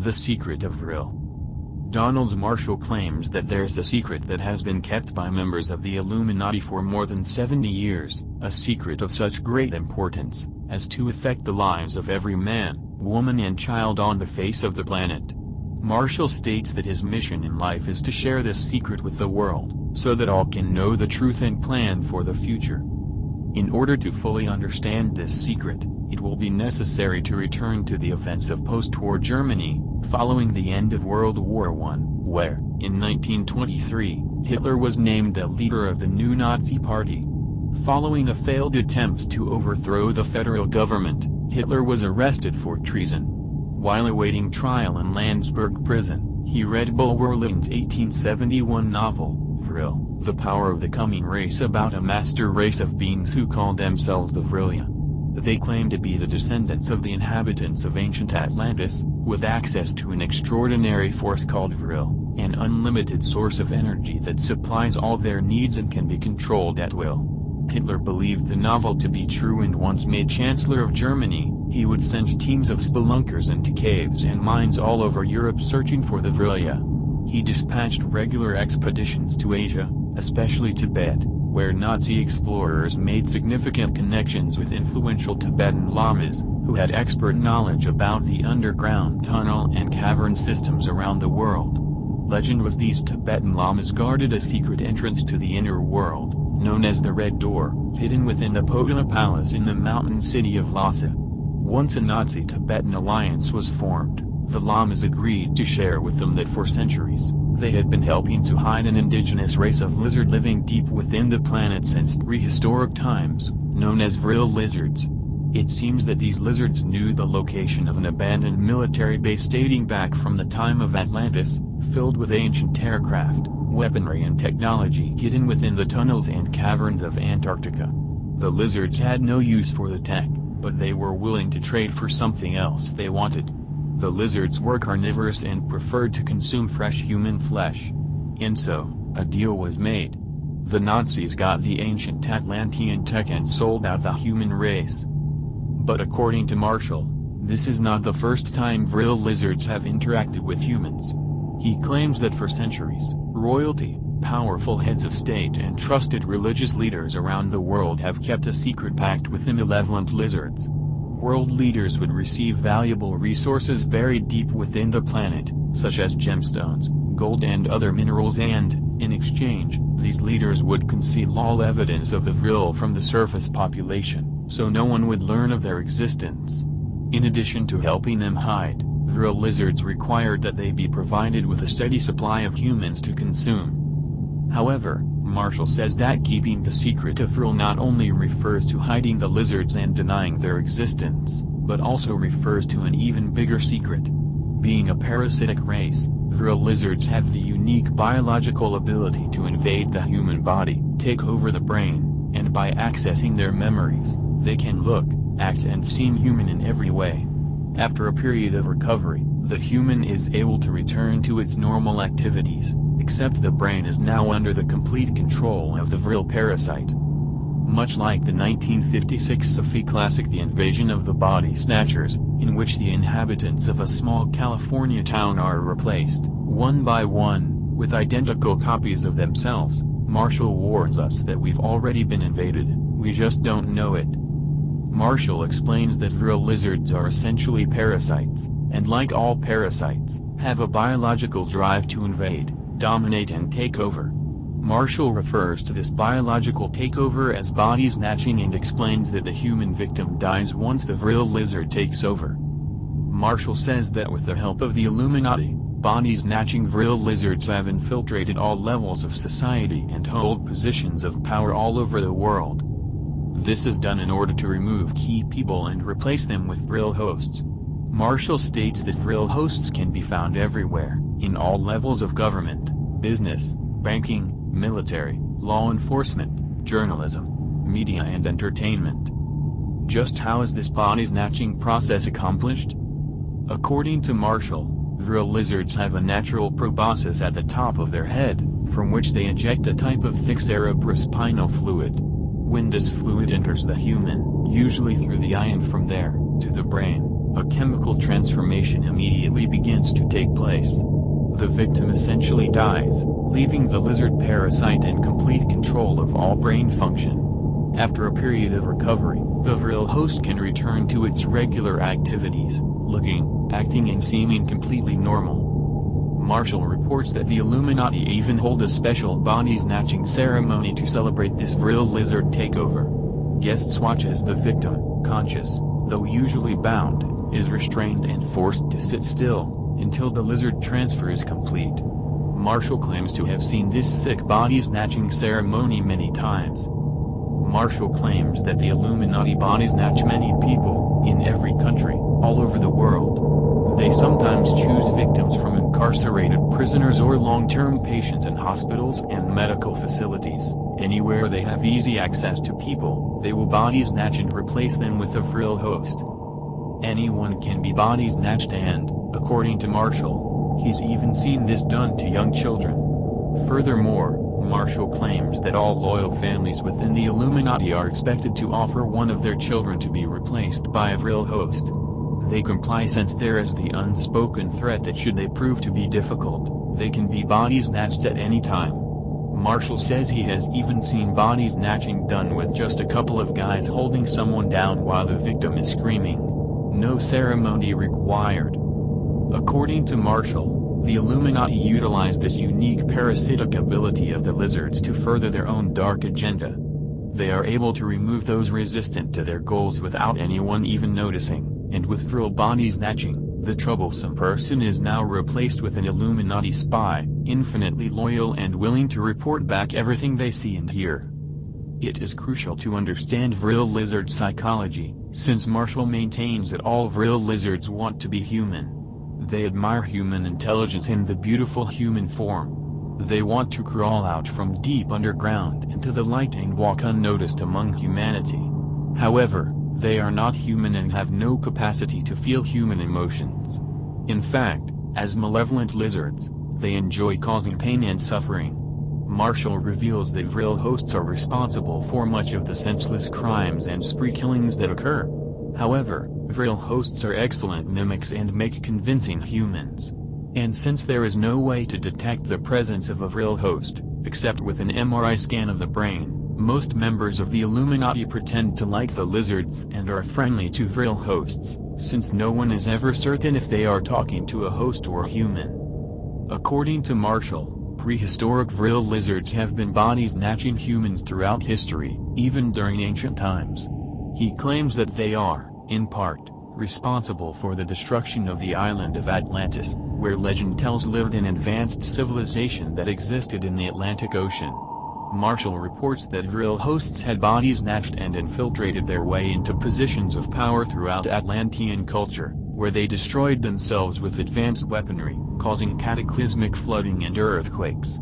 The secret of VRIL. Donald Marshall claims that there's a secret that has been kept by members of the Illuminati for more than 70 years, a secret of such great importance, as to affect the lives of every man, woman and child on the face of the planet. Marshall states that his mission in life is to share this secret with the world, so that all can know the truth and plan for the future. In order to fully understand this secret, it will be necessary to return to the events of post-war Germany, following the end of World War I, where, in 1923, Hitler was named the leader of the new Nazi Party. Following a failed attempt to overthrow the federal government, Hitler was arrested for treason. While awaiting trial in Landsberg prison, he read Bulwer-Lytton's 1871 novel, VRIL, The Power of the Coming Race, about a master race of beings who call themselves the VRIL. They claim to be the descendants of the inhabitants of ancient Atlantis, with access to an extraordinary force called VRIL, an unlimited source of energy that supplies all their needs and can be controlled at will. Hitler believed the novel to be true, and once made Chancellor of Germany, he would send teams of spelunkers into caves and mines all over Europe searching for the VRIL. He dispatched regular expeditions to Asia, especially Tibet, where Nazi explorers made significant connections with influential Tibetan lamas, who had expert knowledge about the underground tunnel and cavern systems around the world. Legend was these Tibetan lamas guarded a secret entrance to the inner world, known as the Red Door, hidden within the Potala Palace in the mountain city of Lhasa. Once a Nazi-Tibetan alliance was formed, the lamas agreed to share with them that for centuries, they had been helping to hide an indigenous race of lizard living deep within the planet since prehistoric times, known as VRIL lizards. It seems that these lizards knew the location of an abandoned military base dating back from the time of Atlantis, filled with ancient aircraft, weaponry and technology hidden within the tunnels and caverns of Antarctica. The lizards had no use for the tech, but they were willing to trade for something else they wanted. The lizards were carnivorous and preferred to consume fresh human flesh. And so, a deal was made. The Nazis got the ancient Atlantean tech and sold out the human race. But according to Marshall, this is not the first time VRIL lizards have interacted with humans. He claims that for centuries, royalty, powerful heads of state and trusted religious leaders around the world have kept a secret pact with the malevolent lizards. World leaders would receive valuable resources buried deep within the planet, such as gemstones, gold and other minerals, and, in exchange, these leaders would conceal all evidence of the VRIL from the surface population, so no one would learn of their existence. In addition to helping them hide, VRIL lizards required that they be provided with a steady supply of humans to consume. However, Marshall says that keeping the secret of VRIL not only refers to hiding the lizards and denying their existence, but also refers to an even bigger secret. Being a parasitic race, VRIL lizards have the unique biological ability to invade the human body, take over the brain, and by accessing their memories, they can look, act and seem human in every way. After a period of recovery, the human is able to return to its normal activities, except the brain is now under the complete control of the VRIL parasite. Much like the 1956 sci-fi classic The Invasion of the Body Snatchers, in which the inhabitants of a small California town are replaced, one by one, with identical copies of themselves, Marshall warns us that we've already been invaded, we just don't know it. Marshall explains that VRIL lizards are essentially parasites, and like all parasites, have a biological drive to invade, dominate and take over. Marshall refers to this biological takeover as body snatching and explains that the human victim dies once the VRIL lizard takes over. Marshall says that with the help of the Illuminati, body-snatching VRIL lizards have infiltrated all levels of society and hold positions of power all over the world. This is done in order to remove key people and replace them with VRIL hosts. Marshall states that VRIL hosts can be found everywhere, in all levels of government, business, banking, military, law enforcement, journalism, media and entertainment. Just how is this body-snatching process accomplished? According to Marshall, VRIL lizards have a natural proboscis at the top of their head, from which they eject a type of thick cerebrospinal fluid. When this fluid enters the human, usually through the eye and from there, to the brain, A chemical transformation immediately begins to take place. The victim essentially dies, leaving the lizard parasite in complete control of all brain function. After a period of recovery, the VRIL host can return to its regular activities, looking, acting and seeming completely normal. Marshall reports that the Illuminati even hold a special body-snatching ceremony to celebrate this VRIL lizard takeover. Guests watch as the victim, conscious, though usually bound, is restrained and forced to sit still, until the lizard transfer is complete. Marshall claims to have seen this sick body-snatching ceremony many times. Marshall claims that the Illuminati body-snatch many people, in every country, all over the world. They sometimes choose victims from incarcerated prisoners or long-term patients in hospitals and medical facilities. Anywhere they have easy access to people, they will body-snatch and replace them with a VRIL host. Anyone can be body-snatched and, according to Marshall, he's even seen this done to young children. Furthermore, Marshall claims that all loyal families within the Illuminati are expected to offer one of their children to be replaced by a VRIL host. They comply since there is the unspoken threat that should they prove to be difficult, they can be body-snatched at any time. Marshall says he has even seen body-snatching done with just a couple of guys holding someone down while the victim is screaming. No ceremony required. According to Marshall, the Illuminati utilize this unique parasitic ability of the lizards to further their own dark agenda. They are able to remove those resistant to their goals without anyone even noticing, and with VRIL body snatching, the troublesome person is now replaced with an Illuminati spy, infinitely loyal and willing to report back everything they see and hear. It is crucial to understand VRIL lizard psychology, since Marshall maintains that all VRIL lizards want to be human. They admire human intelligence in the beautiful human form. They want to crawl out from deep underground into the light and walk unnoticed among humanity. However, they are not human and have no capacity to feel human emotions. In fact, as malevolent lizards, they enjoy causing pain and suffering. Marshall reveals that VRIL hosts are responsible for much of the senseless crimes and spree killings that occur. However, VRIL hosts are excellent mimics and make convincing humans. And since there is no way to detect the presence of a VRIL host, except with an MRI scan of the brain, most members of the Illuminati pretend to like the lizards and are friendly to VRIL hosts, since no one is ever certain if they are talking to a host or human. According to Marshall, prehistoric VRIL lizards have been body-snatching humans throughout history, even during ancient times. He claims that they are, in part, responsible for the destruction of the island of Atlantis, where legend tells lived an advanced civilization that existed in the Atlantic Ocean. Marshall reports that VRIL hosts had body-snatched and infiltrated their way into positions of power throughout Atlantean culture, where they destroyed themselves with advanced weaponry, causing cataclysmic flooding and earthquakes.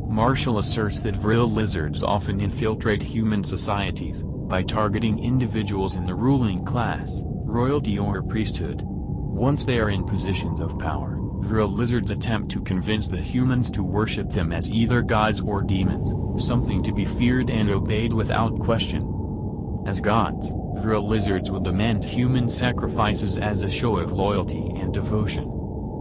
Marshall asserts that VRIL lizards often infiltrate human societies, by targeting individuals in the ruling class, royalty or priesthood. Once they are in positions of power, VRIL lizards attempt to convince the humans to worship them as either gods or demons, something to be feared and obeyed without question. As gods, VRIL lizards will demand human sacrifices as a show of loyalty and devotion.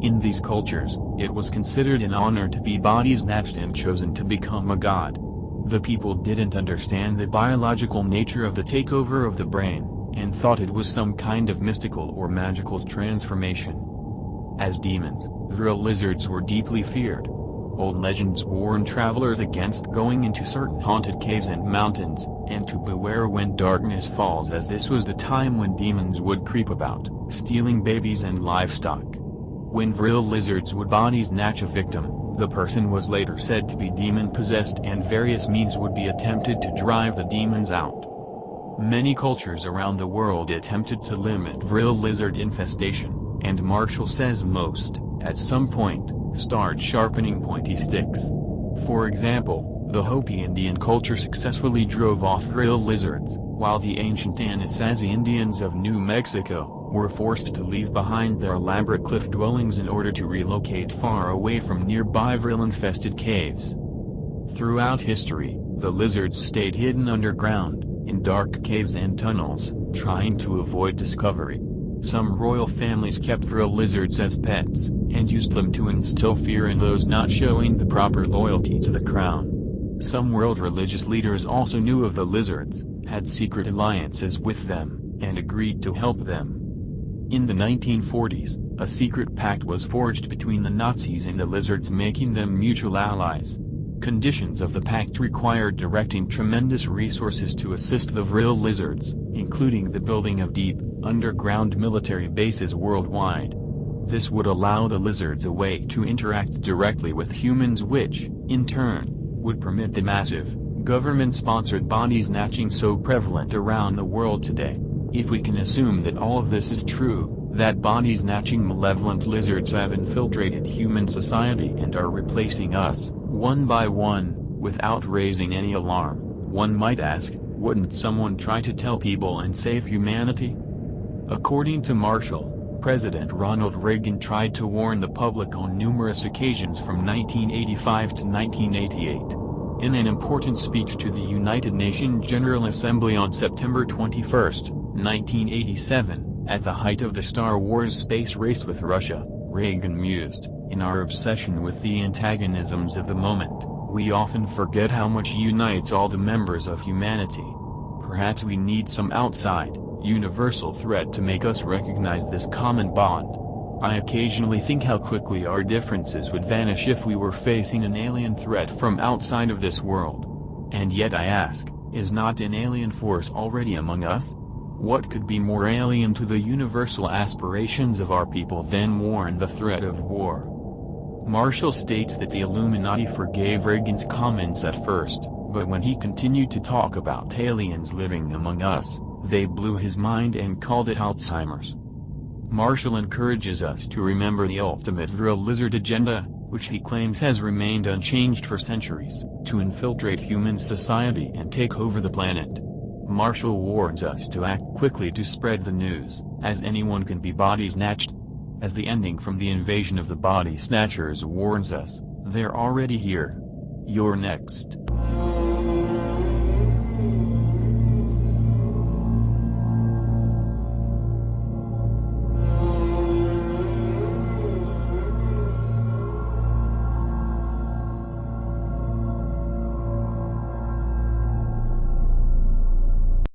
In these cultures, it was considered an honor to be body-snatched and chosen to become a god. The people didn't understand the biological nature of the takeover of the brain, and thought it was some kind of mystical or magical transformation. As demons, VRIL lizards were deeply feared. Old legends warned travelers against going into certain haunted caves and mountains, and to beware when darkness falls, as this was the time when demons would creep about, stealing babies and livestock. When VRIL lizards would body-snatch a victim, the person was later said to be demon-possessed and various means would be attempted to drive the demons out. Many cultures around the world attempted to limit VRIL lizard infestation, and Marshall says most, at some point, started sharpening pointy sticks. For example, the Hopi Indian culture successfully drove off VRIL lizards, while the ancient Anasazi Indians of New Mexico were forced to leave behind their elaborate cliff dwellings in order to relocate far away from nearby VRIL-infested caves. Throughout history, the lizards stayed hidden underground, in dark caves and tunnels, trying to avoid discovery. Some royal families kept VRIL lizards as pets, and used them to instill fear in those not showing the proper loyalty to the crown. Some world religious leaders also knew of the lizards, had secret alliances with them, and agreed to help them. In the 1940s, a secret pact was forged between the Nazis and the lizards, making them mutual allies. Conditions of the pact required directing tremendous resources to assist the VRIL lizards, including the building of deep, underground military bases worldwide. This would allow the lizards a way to interact directly with humans, which, in turn, would permit the massive, government-sponsored body snatching so prevalent around the world today. If we can assume that all of this is true, that body snatching malevolent lizards have infiltrated human society and are replacing us, one by one, without raising any alarm, one might ask, wouldn't someone try to tell people and save humanity? According to Marshall, President Ronald Reagan tried to warn the public on numerous occasions from 1985 to 1988. In an important speech to the United Nations General Assembly on September 21, 1987, at the height of the Star Wars space race with Russia, Reagan mused, "In our obsession with the antagonisms of the moment, we often forget how much unites all the members of humanity. Perhaps we need some outside, universal threat to make us recognize this common bond. I occasionally think how quickly our differences would vanish if we were facing an alien threat from outside of this world. And yet I ask, is not an alien force already among us? What could be more alien to the universal aspirations of our people than war and the threat of war?" Marshall states that the Illuminati forgave Reagan's comments at first, but when he continued to talk about aliens living among us, they blew his mind and called it Alzheimer's. Marshall encourages us to remember the ultimate VRIL lizard agenda, which he claims has remained unchanged for centuries, to infiltrate human society and take over the planet. Marshall warns us to act quickly to spread the news, as anyone can be body snatched. As the ending from the invasion of the body snatchers warns us, they're already here. You're next.